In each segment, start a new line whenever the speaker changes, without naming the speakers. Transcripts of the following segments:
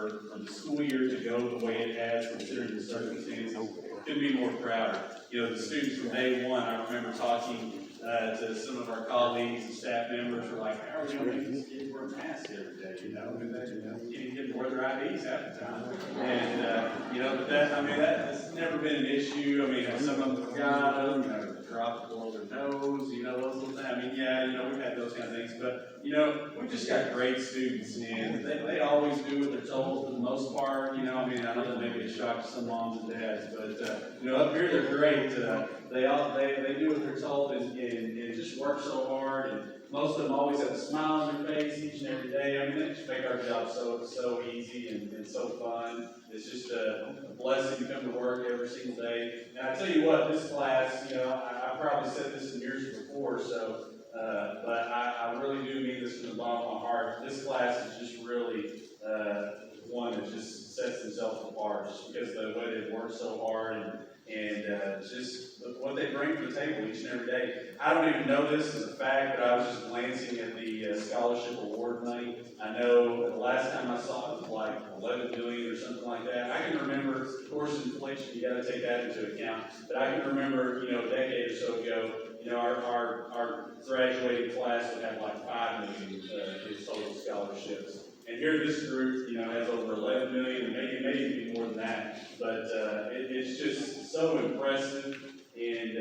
for the school year to go the way it has, considering the circumstances. Couldn't be more prouder. You know, the students from day one, I remember talking to some of our colleagues and staff members were like, how are we going to make these kids wear masks every day? You know, and they can't get to wear their IDs half the time. And, you know, but that, I mean, that has never been an issue. I mean, some of them forgot them, you know, dropped below their nose, you know, those little things. I mean, yeah, you know, we've had those kind of things. But, you know, we've just got great students, and they always do what they're told for the most part. You know, I mean, I know that may be a shock to some moms and dads, but, you know, up here they're great. They do what they're told and just work so hard, and most of them always have a smile on their face each and every day. I mean, they just make our job so easy and so fun. It's just a blessing to come to work every single day. And I tell you what, this class, you know, I probably said this in years before, so but I really do mean this from the bottom of my heart. This class is just really one that just sets themselves apart, just because of the way they work so hard and just what they bring to the table each and every day. I don't even know this as a fact, but I was just glancing at the scholarship award money. I know the last time I saw it was like 11 million or something like that. I can remember, of course, inflation, you got to take that into account, but I can remember, you know, a decade or so ago, you know, our graduating class would have like 5 million in total scholarships. And here this group, you know, has over 11 million, and maybe even more than that. But it's just so impressive, and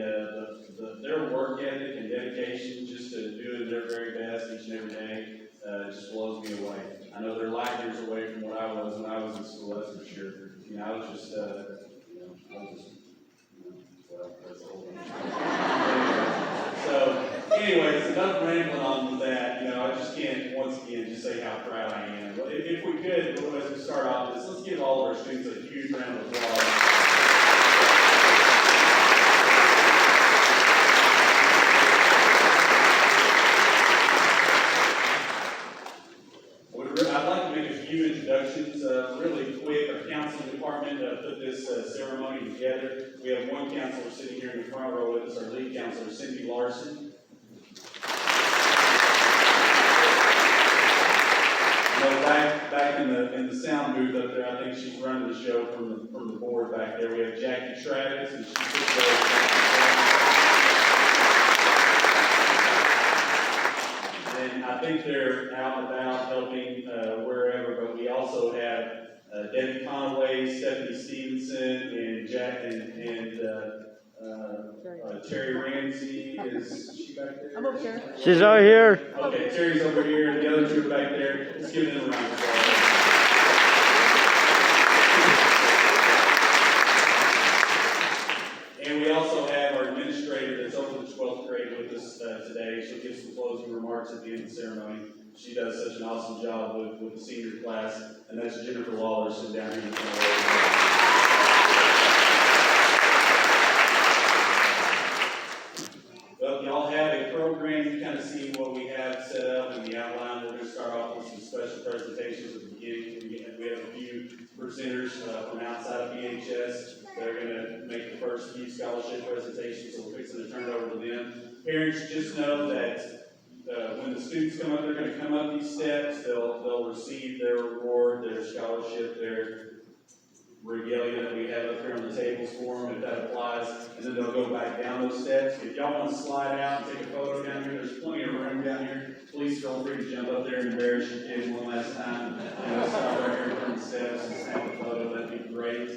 their work ethic and dedication just to doing their very best each and every day just blows me away. I know they're light years away from what I was when I was in school, that's for sure. You know, I was just, well, that's old. So, anyways, enough rambling on that. You know, I just can't, once again, just say how proud I am. If we could, as we start off this, let's give all of our students a huge round of applause. I'd like to make a few introductions really quick. Our counseling department put this ceremony together. We have one counselor sitting here in the front row with us, our lead counselor, Cindy Larson. Back in the sound booth up there, I think she's running the show from the board back there. We have Jackie Travis, and she sits there. And I think they're out and about helping wherever, but we also have Debbie Conway, Stephanie Stevenson, and Jack and Terry Ramsey. Is she back there?
I'm over here.
She's over here.
Okay, Terry's over here, and the other two are back there. Let's give them a round of applause. And we also have our administrator that's over the 12th grade with us today. She'll give some closing remarks at the end of the ceremony. She does such an awesome job with the senior class, and that's Jennifer Lawler sitting down here in the front. Well, y'all have a program. You kind of see what we have set up in the outline. We're going to start off with some special presentations at the beginning. We have a few presenters from outside of BHS that are going to make the first few scholarship presentations, so we're fixing to turn it over to them. Parents, just know that when the students come up, they're going to come up these steps. They'll receive their reward, their scholarship, their regalia that we have up here on the tables for them, if that applies, and then they'll go back down those steps. If y'all want to slide out and take a photo down here, there's plenty of room down here. Please feel free to jump up there and embarrass your kids one last time. Stop right here in front of the steps and snap a photo. That'd be great.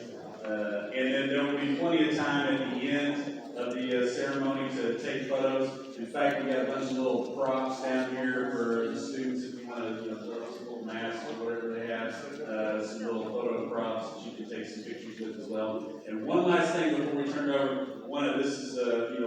And then there will be plenty of time at the end of the ceremony to take photos. In fact, we got a bunch of little props down here for the students if you want to, throw some little masks or whatever they have, some little photo props that you can take some pictures with as well. And one last thing before we turn it over, this is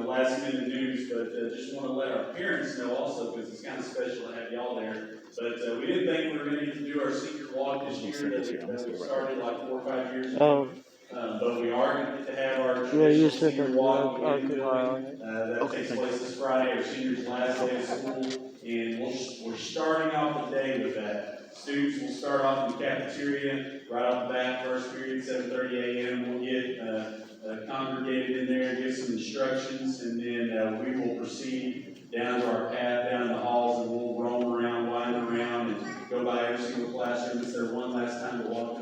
last minute news, but just want to let our parents know also, because it's kind of special to have y'all there. But we didn't think we were going to get to do our senior walk this year that we started like 4 or 5 years ago. But we are going to get to have our traditional senior walk that takes place this Friday, our seniors' last day of school, and we're starting off the day with that. Students will start off in the cafeteria right off the bat, first period, 7:30 a.m. We'll get congregated in there, give some instructions, and then we will proceed down to our path, down the halls, and we'll roam around, wind around, and go by every single classroom. It's their one last time to walk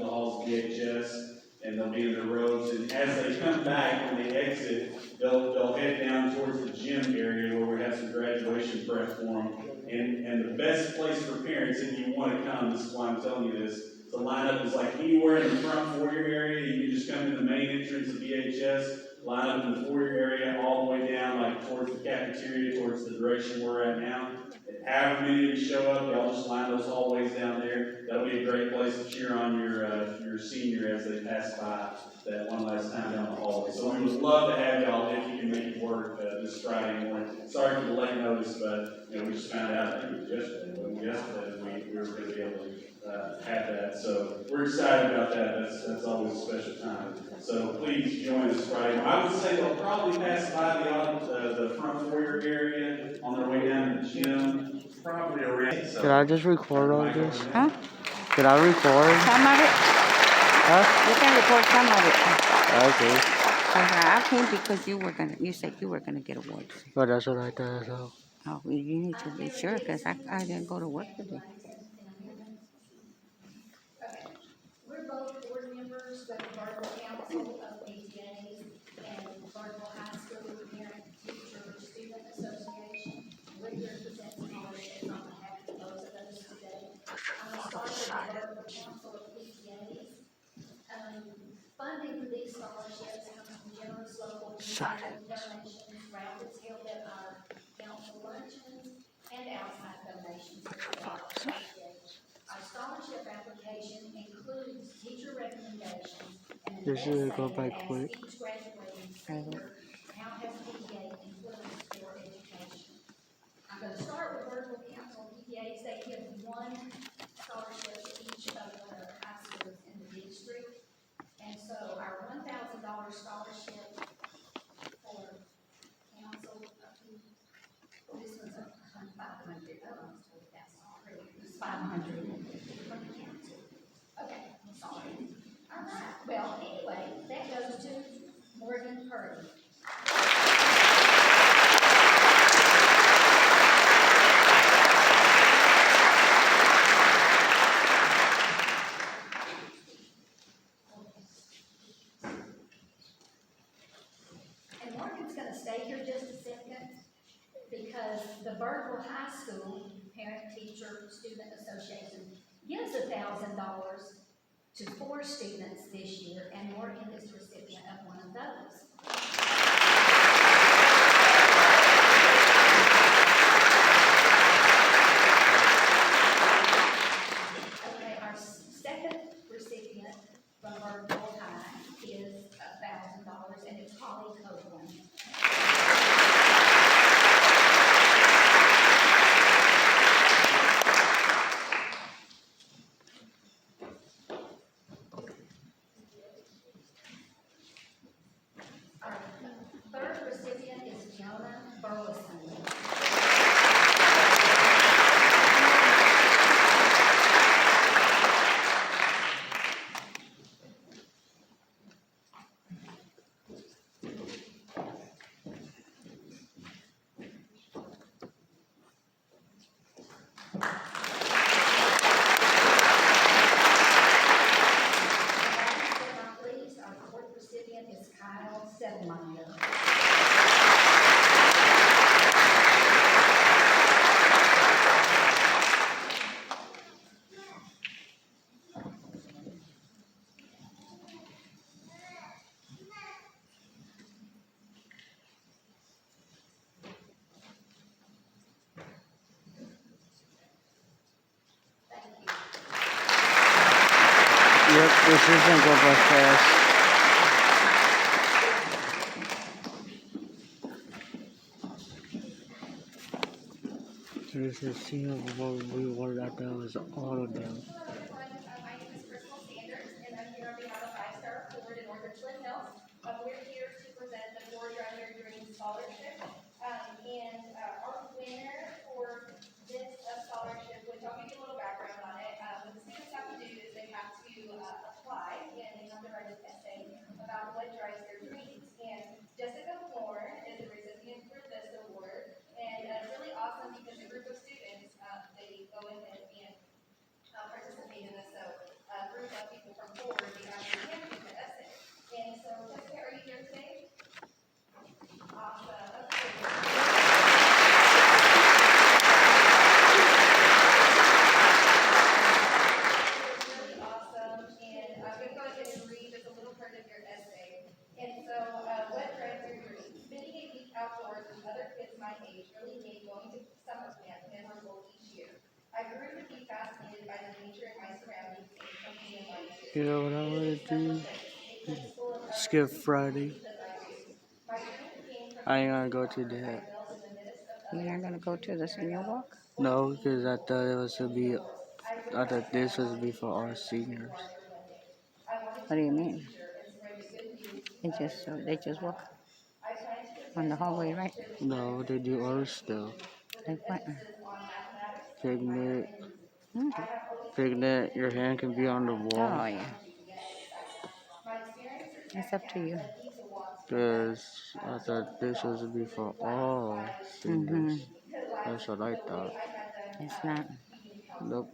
and they'll be in their robes. And as they come back, when they exit, they'll head down towards the gym area where we have some graduation prep for them. And the best place for parents, if you want to come, this is why I'm telling you this, the lineup is like anywhere in the front foyer area. You can just come to the main entrance of BHS, line up in the foyer area, all the way down, like towards the cafeteria, towards the direction we're at now. And however many of you show up, y'all just line those hallways down there. That'll be a great place to cheer on your senior as they pass by that one last time down the hallway. So we would love to have y'all if you can make it work this Friday morning. Sorry for the late notice, but we just found out, I think it was yesterday, we were going to be able to have that. So we're excited about that. That's always a special time. So please join us Friday. I would say they'll probably pass by the front foyer area on their way down to the gym. Probably around. So.
Can I just record all this?
Huh?
Can I record?
Some of it?
Huh?
You can record some of it.
Okay.
I came because you said you were gonna get awards.
But that's what I thought. So.
Oh, well, you need to be sure because I didn't go to work today.
Okay, we're both board members with the Birdville Council of PTAs and Birdville High School Parent Teacher Student Association. We're here to present scholarships on behalf of those today. I'm going to start with the Birdville Council of PTAs. Funding for these scholarships comes from generous local donations, raffles held at our council luncheons, and outside donations. Our scholarship application includes teacher recommendations and an essay
Go by
that
quick.
asks each graduating senior how has PTA influenced your education. I'm going to start with Birdville Council of PTAs. They give one scholarship to each of the high schools in the district. And so our $1,000 scholarship for council, this one's a $500. Oh, that's already, it's $500 from the council. Okay, I'm sorry. All right, well, anyway, that goes to Morgan Purdy. And Morgan's going to stay here just a second because the Birdville High School Parent Teacher Student Association gives $1,000 to 4 students this year, and Morgan is the recipient of one of those. Okay, our second recipient from Birdville High is $1,000, and it's Holly Copeland. Our third recipient is Jonah Burleson. Our fourth recipient is Kyle Sedmeyer. Thank you.
Yep, this isn't go by fast. This is seeing what we wanted that down is all of them.
Hello everyone, my name is Crystal Sanders, and I'm here on behalf of Five Star Forward in Northern Twin Hills. We're here to present the Forward Run Your Dreams Scholarship. Our winner for this scholarship, which I'll give you a little background on it, what the students have to do is they have to apply, and they have to write an essay about what drives their dreams. And Jessica Moore is the recipient for this award, and it's really awesome because a group of students, they go ahead and participate
You know what I want to do? Skip Friday. I ain't gonna go to that.
You're not gonna go to the senior walk?
No, because I thought it was to be. I thought this was to be for our seniors.
What do you mean? They just walk on the hallway, right?
No, they do other stuff.
Like what?
Picnic.
Hmm.
Picnic. Your hand can be on the wall.
Oh yeah. It's up to you.
Because I thought this was to be for all
Mm-hmm.
seniors. That's what I thought.
It's not.
Nope.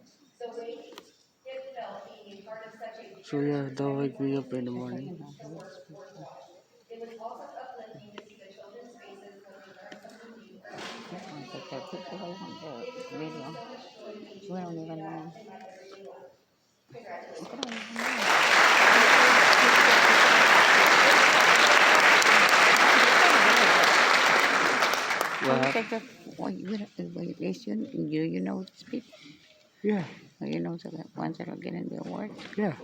So yeah, don't wake me up in the
I
morning.
don't take that picture away from the video. We don't even know. We don't even know.
What
You
happened?
take the, well, you don't, well, at least you know these people.
Yeah,
Well, you know the ones that are getting the award.
yeah.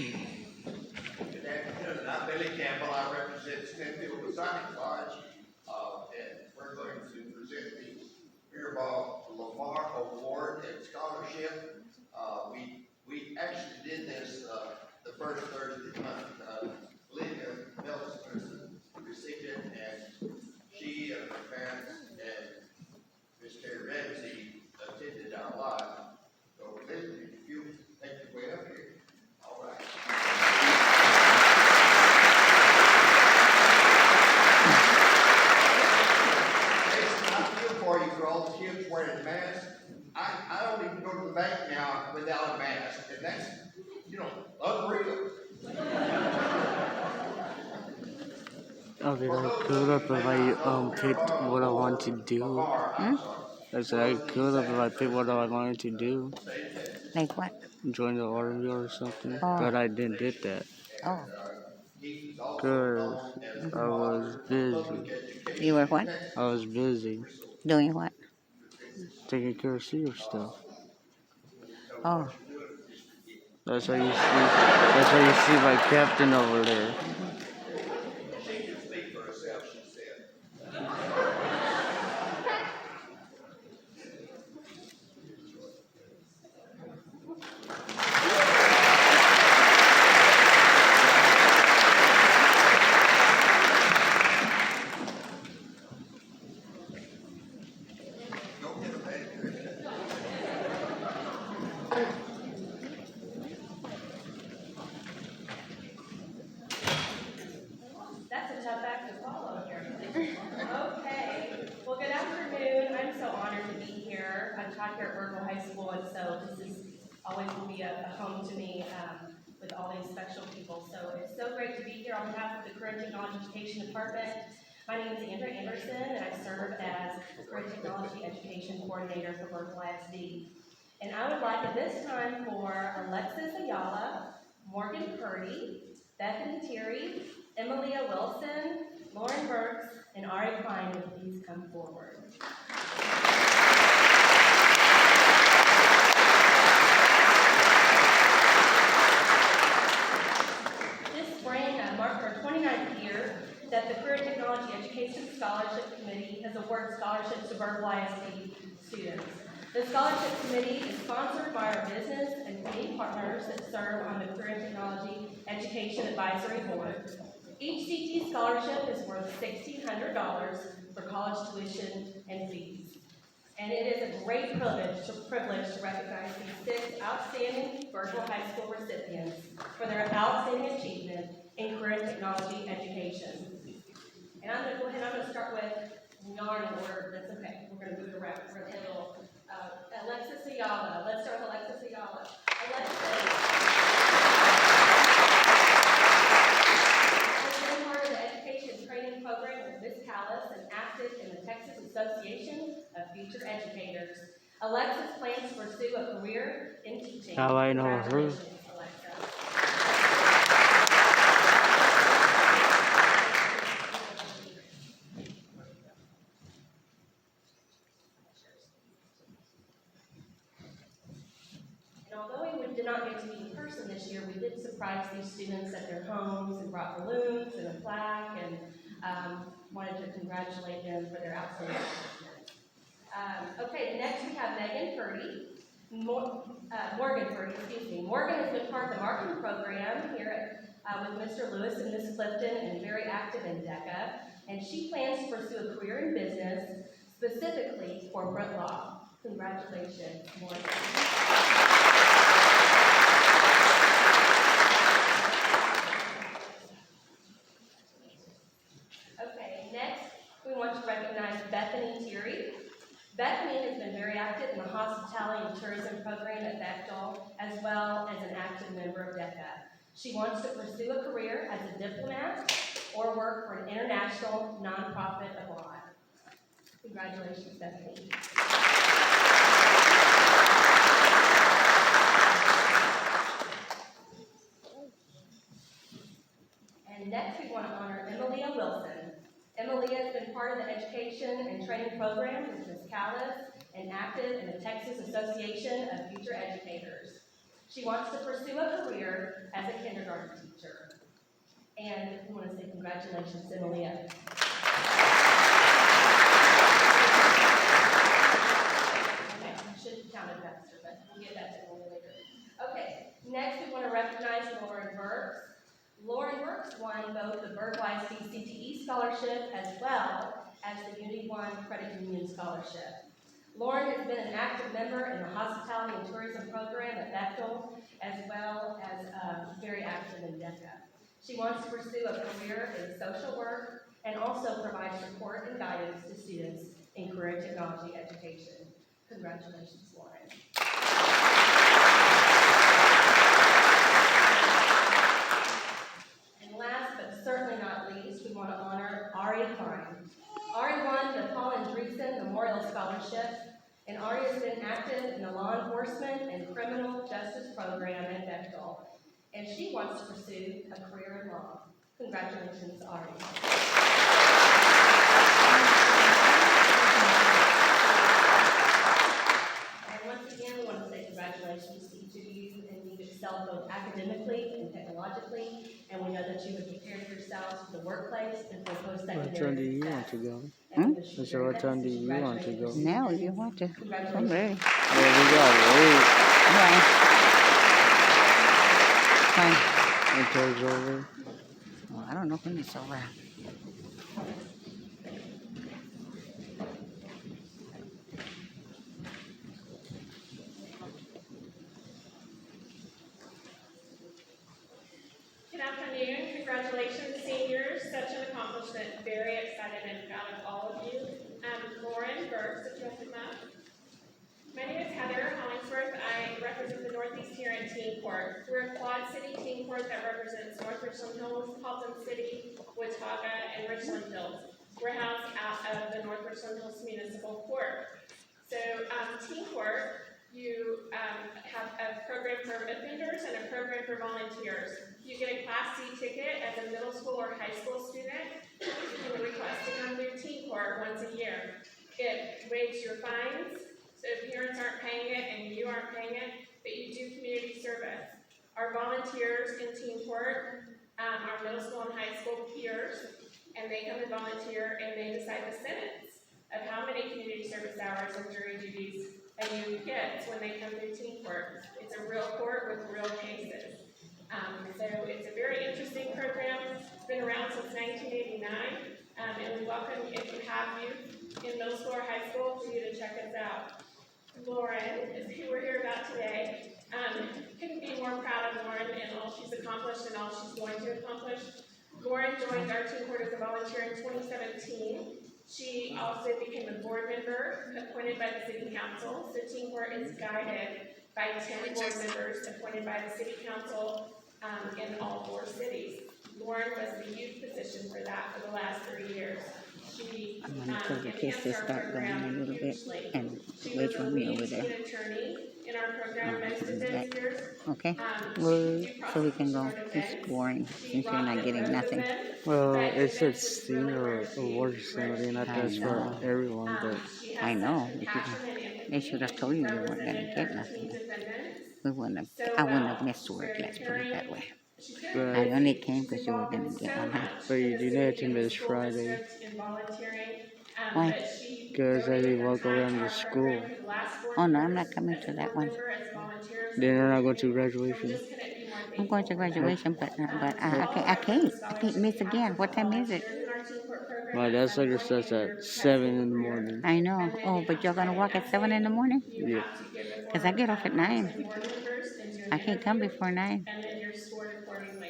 Good afternoon, I'm Billy Campbell, I represent Smithfield Masonic Lodge, and we're going to present the Mirabal Lamar Award and Scholarship. We actually did this, the first Thursday month. Lydia Nelson was the recipient, and she and her parents and Miss Terry Ramsey attended our live. So Lydia, if you make your way up here, all right. I feel for you for all the kids wearing masks. I don't even go to the bank now without a mask, and that's, unreal.
Okay, I could have if I picked what I want to do.
Hmm?
I said I could have if I picked what I wanted to do.
Like what?
Join the Auditorium or something.
Oh.
But I didn't did that.
Oh,
Because I was busy.
you were what?
I was busy
Doing what?
taking care of senior stuff.
Oh,
That's how you see my captain over there.
She can speak for herself, she said. Go get a bag.
That's a tough act to follow here. Okay, well, good afternoon. I'm so honored to be here. I'm taught here at Birdville High School, and so this is always will be a home to me with all these special people. So it's so great to be here on behalf of the Career and Technology Education Department. My name is Andrea Anderson, and I serve as Career and Technology Education Coordinator for Birdville ISD. And I would like at this time for Alexis Ayala, Morgan Purdy, Bethany Terry, Emilia Wilson, Lauren Burks, and Ari Klein would please come forward. This spring marked our 29th year that the Career and Technology Education Scholarship Committee has awarded scholarships to Birdville ISD students. The Scholarship Committee is sponsored by our business and community partners that serve on the Career and Technology Education Advisory Board. Each CT scholarship is worth $1,600 for college tuition and fees. And it is a great privilege to recognize these 6 outstanding Birdville High School recipients for their outstanding achievement in career and technology education. And I'm going to go ahead and I'm going to start with yarn in order. That's okay. We're going to move it around. We're going to handle Alexis Ayala. Let's start with Alexis Ayala. Alexis has been part of the education training program with Ms. Callis and active in the Texas Association of Future Educators. Alexis plans to pursue a career in teaching.
How I know her?
Congratulations, Alexa. person this year, we did surprise these students at their homes and brought balloons and a plaque and wanted to congratulate them for their outstanding achievements. Okay, next we have Megan Purdy. Morgan Purdy, excuse me. Morgan has been part of the marketing program here with Mr. Lewis and Ms. Clifton and very active in DECA. And she plans to pursue a career in business, specifically corporate law. Congratulations, Morgan. Okay, next we want to recognize Bethany Thierry. Bethany has been very active in the hospitality and tourism program at Birdville, as well as an active member of DECA. She wants to pursue a career as a diplomat or work for an international nonprofit abroad. Congratulations, Bethany. And next we want to honor Emilia Wilson. Emilia has been part of the education and training program with Ms. Callis and active in the Texas Association of Future Educators. She wants to pursue a career as a kindergarten teacher. And we want to say congratulations, Emilia. Okay, I should have counted faster, but we'll get that to Emilia later. Okay, next we want to recognize Lauren Burks. Lauren Burks won both the Birdwise CTE Scholarship as well as the Unity One Credit Union Scholarship. Lauren has been an active member in the hospitality and tourism program at Birdville, as well as very active in DECA. She wants to pursue a career in social work and also provide support and guidance to students in career technology education. Congratulations, Lauren. Last but certainly not least, we want to honor Ari Klein. Ari won the Paul Andreessen Memorial Scholarship, and Ari has been active in the law enforcement and criminal justice program at Birdville, and she wants to pursue a career in law. Congratulations, Ari. And once again, we want to say congratulations to each of you, and you've excelled both academically and technologically. And we know that you have prepared yourselves for the workplace and for post-secondary
What time do you
success.
want to go?
And we wish you
So
very
what time do
best.
you want to go?
Now you want to. I'm
Congratulations.
ready.
Yeah, we gotta wait
Right. Fine.
until it's over.
Well, I don't know when it's over.
Good afternoon. Congratulations, seniors. Such an accomplishment. Very excited and proud of all of you. Lauren Burks, if you have to come up. My name is Heather Hollingsworth. I represent the Northeast here in Teen Court. We're a quad city teen court that represents North Richland Hills, Halton City, Watauga, and Richland Hills. We're housed out of the North Richland Hills Municipal Court. So, Teen Court, you have a program for offenders and a program for volunteers. You get a Class C ticket as a middle school or high school student. You can request to come through Teen Court once a year. It waives your fines, so if parents aren't paying it and you aren't paying it, but you do community service. Our volunteers in Teen Court are middle school and high school peers, and they come and volunteer and they decide the sentence of how many community service hours and jury duties a youth gets when they come through Teen Court. It's a real court with real cases. So it's a very interesting program. It's been around since 1989, and we welcome, if you have youth in middle school or high school, for you to check us out. Lauren is who we're here about today. Couldn't be more proud of Lauren and all she's accomplished and all she's going to accomplish. Lauren joined our Teen Court as a volunteer in 2017. She also became a board member appointed by the City Council. So Teen Court is guided by 10 board members appointed by the City Council in all 4 cities. Lauren was the youth position for that for the last 3 years. She
I'm gonna tell the kids
enhanced
to
our
start going a
program
little bit
hugely.
and
She
wait
was
for
a
me
lead
over there.
student attorney in our program most of
Okay.
those years.
Okay?
She
Well,
did
so we can go.
prosecution
It's
defense.
boring
She
since you're
rocked
not
at
getting
both of
nothing.
them.
Well,
But
it said
defense was really
senior
where she-
awards and everything. Not
I
that's for
know.
everyone, but
She has
I know.
such
They
compassion and empathy.
they should have told you you weren't gonna
Represented
get
our
nothing.
teen defendants.
we wouldn't have,
So,
I wouldn't have missed
she's
work,
very
let's put it that
caring.
way.
She's very
Right.
I only
busy.
came
She's
because you were
involved in
gonna get
so
one, huh?
much
But you
in the
do not
city and
attend
the
this
school
Friday.
district in volunteering.
Why?
But she
Because I
donated her
walk
time
around
to
the
our
school.
program for the last 4
Oh, no, I'm
years
not coming
as
to
a
that
board
one.
member, as a volunteer,
Then you're not going to
so we
graduation.
just couldn't be more
I'm going to
thankful.
graduation, but
So
I
all of
can't,
our Christmas
I can't
scholarships
miss
we have
again.
for
What time is it?
volunteers in our Teen Court program
My
at
dad
some
sucker
point
starts
in
at
your high
7
school
in the
career.
morning.
I know.
And then
Oh,
you
but
have
you're
to
gonna
write
work
an
at 7 in the
essay.
morning?
You
Yeah.
have to give before,
'Cause I get off at 9.
ten board members and do an
I can't come
interview,
before 9.
and then you're scored accordingly.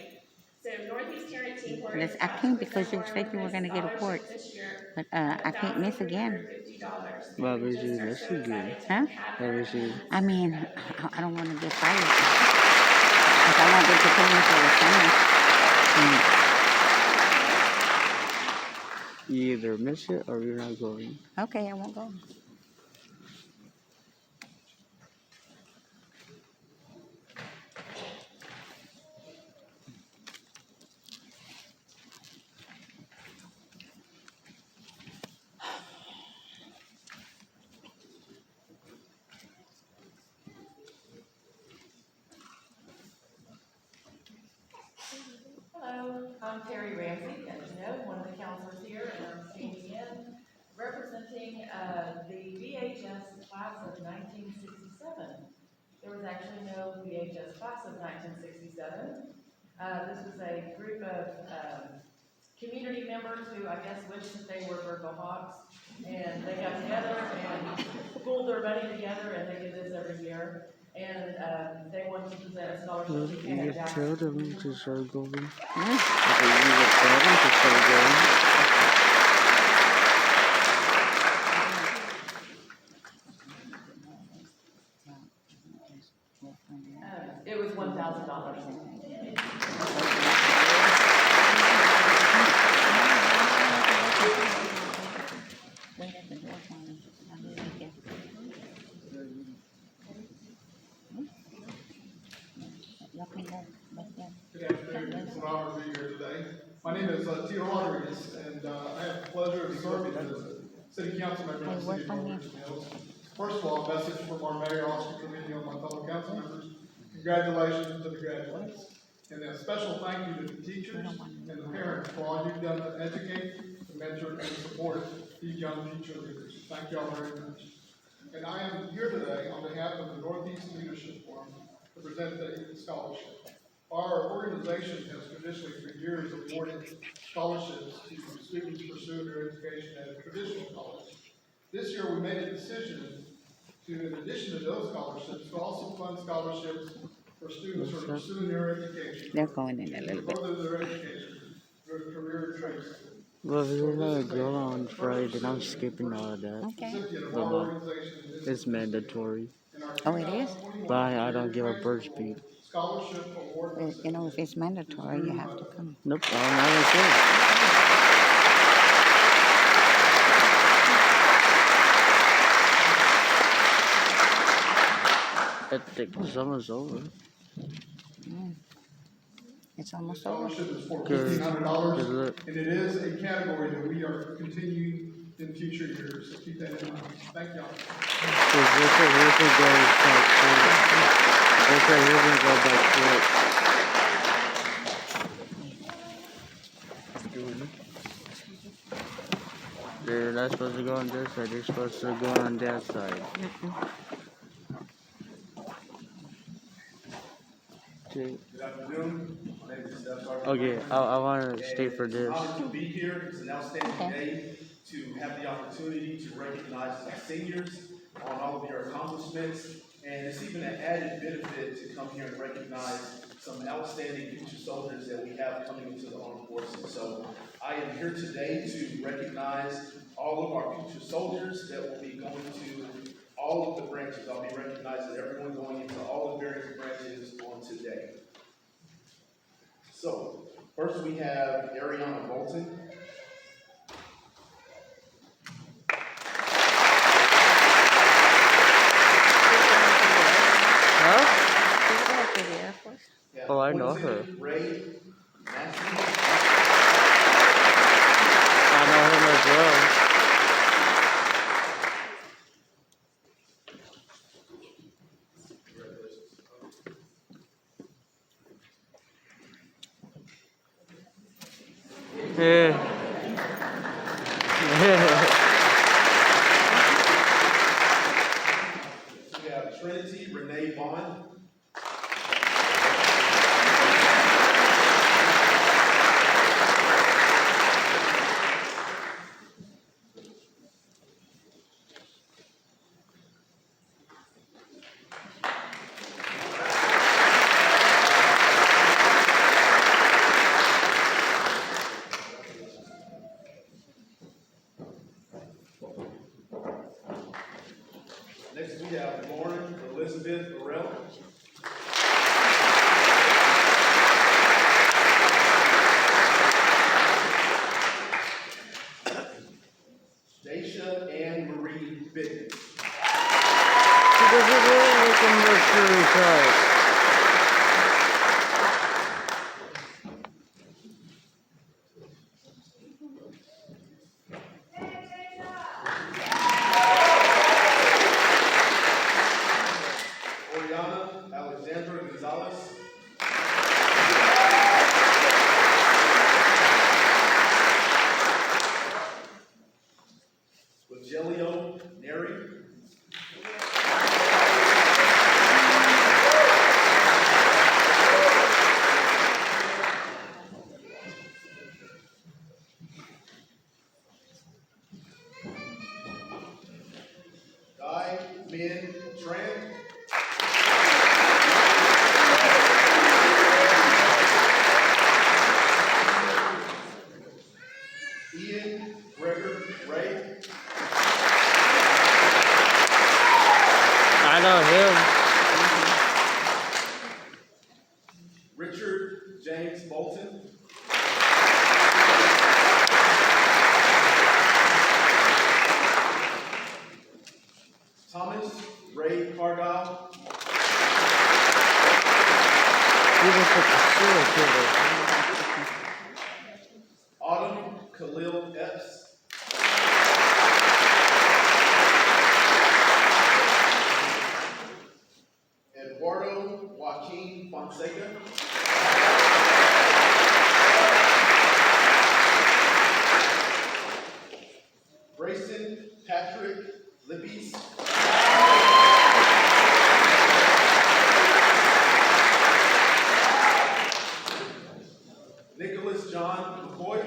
So Northeast Tarrant Teen Court
But
is
I
about to
came
present
because you
one of
said
our
you were
best
gonna get a port.
scholarships this year
But
of
I can't miss again.
$1,350.
Well,
And we
basically,
just are
that's
so
too good.
excited to
Huh?
have
That
her.
was you.
I mean, I don't wanna get fired. 'Cause I wanted to put in for the summer.
You either miss it or you're not going.
Okay, I won't go.
Hello, I'm Terry Ramsey, as you know, one of the counselors here, and I'm standing in representing the BHS class of 1967. There was actually no BHS class of 1967. This was a group of community members who I guess wished that they were Birdville Hawks, and they got together and pooled their money together, and they do this every year. And they wanted to present a scholarship
Well,
to
you
Hannah
could tell
Jackson.
them to start going.
Yeah.
Okay, you could tell them to start going.
It was $1,000.
Wait at the door for me. I'll be right there. Let me go back there.
Good afternoon, it's an honor to be here today. My name is Tito Rodriguez, and I have the pleasure of serving as a city council member in the city of North Ridge Hills. First of all, a message from our mayor, Oscar Trevino, and my fellow council members. Congratulations to the graduates. And a special thank you to the teachers and the parents for all you've done to educate, to mentor, and support these young future leaders. Thank you all very much. And I am here today on behalf of the Northeast Leadership Forum to present the scholarship. Our organization has traditionally for years awarded scholarships to students pursuing their education at a traditional college. This year we made a decision to, in addition to those scholarships, to also fund scholarships for students who are pursuing their education.
They're going in a little bit.
Further their education through a career and trade school.
Well, if you're not going on Friday, then I'm skipping all of that.
Okay.
Recipient of
But
our
no,
organization in
it's mandatory.
our
Oh, it is?
2021
But I don't give a bird's beat.
Scholarship award.
Well, you know, if it's mandatory, you have to come.
Nope, I'm not gonna say it. I think the summer's over.
It's almost over.
Scholarship is for
Good.
$1,500,
Good luck.
and it is a category that we are continuing in future years, so keep that in mind. Thank y'all.
Cause this will go back to this right here will go back to it. They're not supposed to go on this side, they're supposed to go on that side. Okay.
Good afternoon, my name is Steph.
Okay, I want to stay for this.
It's an honor to be here. It's an outstanding day to have the opportunity to recognize our seniors on all of your accomplishments. And it's even an added benefit to come here and recognize some outstanding future soldiers that we have coming into the armed forces. So I am here today to recognize all of our future soldiers that will be going to all of the branches. I'll be recognizing everyone going into all the various branches on today. So, first we have Ariana Bolton.
Huh?
To the Air Force?
We have
Oh, I know
Quinton
her.
Ray Matthews.
I know him as well. Yeah.
We have Trinity Renee Bond. Next, we have Lauren Elizabeth Burrell. Daisha Ann Marie Bittman.
She doesn't really look a Mercury type.
Oriana Alexandra Gonzalez. Rogelio Neri. Guy Min Tran. Ian Gregor Ray.
I know him.
Richard James Bolton. Thomas Ray Cargyle.
He looks like a serial killer.
Autumn Khalil Epps. Eduardo Joaquin Fonseca. Grayson Patrick Libby's. Nicholas John McCoy.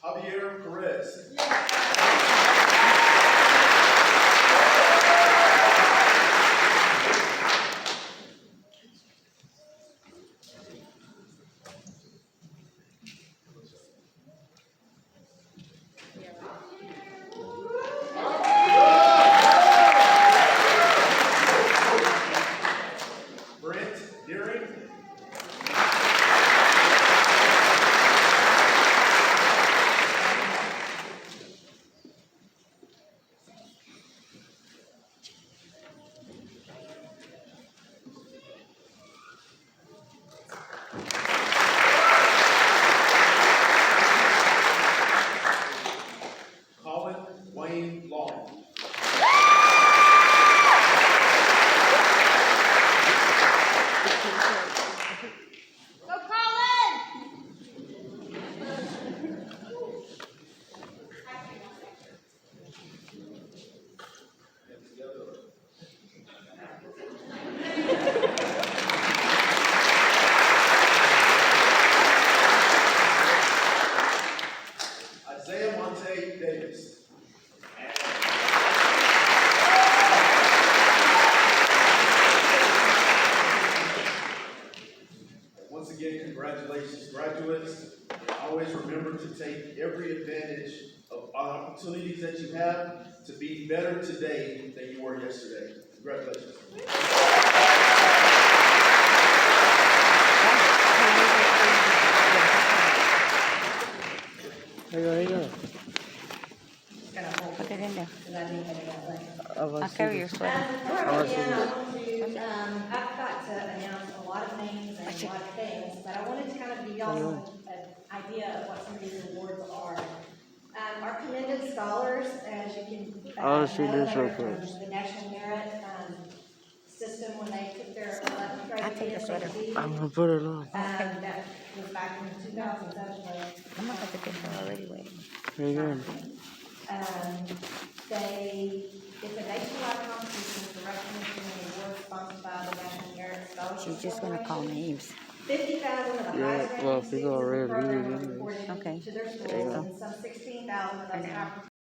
Javier Perez. better today than you were yesterday. Congratulations.
Here you go.
Put it in there.
I'll
I'll carry your sweater.
I'll see this.
I've got to announce a lot of names and a lot of things, but I wanted to kind of give y'all an idea of what some of these awards are. Our commended scholars, as you can.
I'll see
know,
this real
they're,
quick.
The National Merit, system when they took their 11th grade.
I'll take your sweater.
I'm gonna put it on.
That was back in 2007.
I'm gonna put the picture already wet.
Here you go.
It's a nationwide competition for recognition and awards sponsored by the National Merit Scholarship
She's just gonna call
Corporation.
names.
50,000 of the
Yeah,
highest
well,
ranking
if you go
students in the
already,
program
you
were
can do it.
reported
Okay.
to their
There you
schools,
go.
and some 16,000 of those high